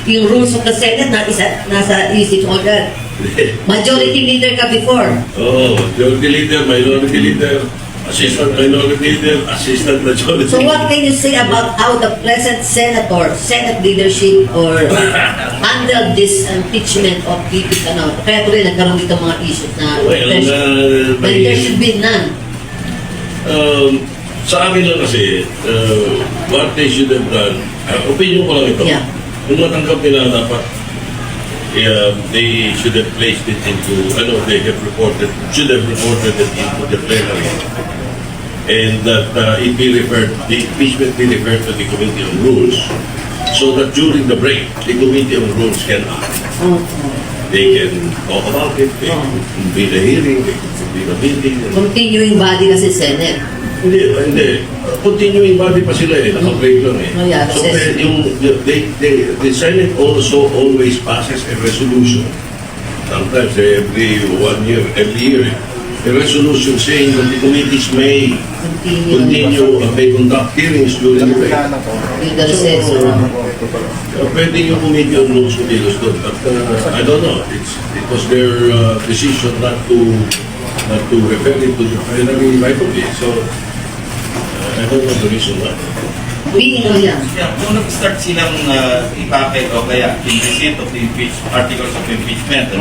yung rules of the Senate nasa isip mo agad. Majority leader ka before. Oo, majority leader, minority leader, assistant minority leader, assistant majority So what can you say about how the present senator, Senate leadership, or handle this impeachment of VP Tanaw? Kaya tuloy nagkaroon dito mga issues na there should be none. Sa akin lang kasi, what they should have done, opinion ko lang ito, Yeah. kung matanggap nila dapat, they should have placed it into, they have reported, should have reported it into the plenary. And that it be referred, the impeachment be referred to the Committee on Rules, so that during the break, the Committee on Rules can act. They can talk about it, they can be the hearing, they can be the meeting. Continuing body kasi Senate. Hindi. Continuing body pa sila naka-break lang Oh, yeah, So, the Senate also always passes a resolution. Sometimes every 1 year, every year, a resolution saying that the committees may continue, may conduct hearings during the break. Yung the recess. Pwede yung committee on rules kumilos doon. But I don't know. It was their decision not to refer it to the plenary right away. So, I don't know the reason why. Being yan. Yeah, kung nag-start silang ipakit o kaya in receipt of the articles of impeachment,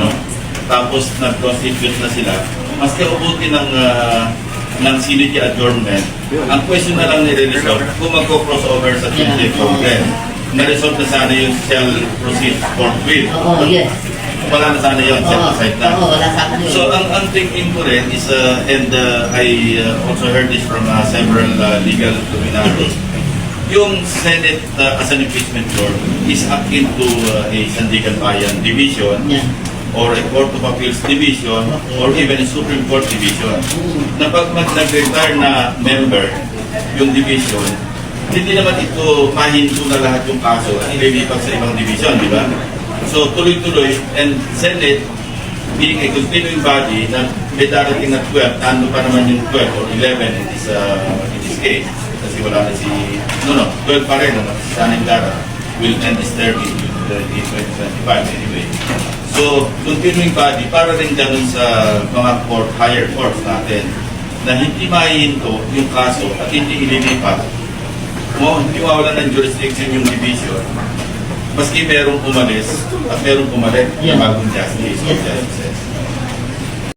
tapos nag-constitute na sila, maski ubutin ng Senate adjournment, ang question na lang nire-resolve kung magko-crossover sa Tuesday Congress. Na-resolve na sana yung shall proceed forthwith. Oo, yes. Wala na sana yun, set aside na. Oo, wala sana yun. So, ang thinking ko rin is, and I also heard this from several legal luminaries, yung Senate as an impeachment court is akin to a Sandigan Bayan division, Yeah. or a Court of Appeals division, or even a Supreme Court division. Na pag nag-retire na member yung division, hindi naman ito mahinto na lahat yung kaso at ililipat sa ibang division, di ba? So tuloy-tuloy, and Senate being a continuing body na may darating na 12, ano pa naman yung 12 or 11 in this case, kasi wala na 12 pa rin, si Saning Lara will end his term in 2025 anyway. So, continuing body, para rin ganun sa mga higher courts natin, na hindi mahihinto yung kaso at hindi ililipat. Hindi mawala ng jurisdiction yung division, maski merong umalis at merong pumalit na bagong justice or justices.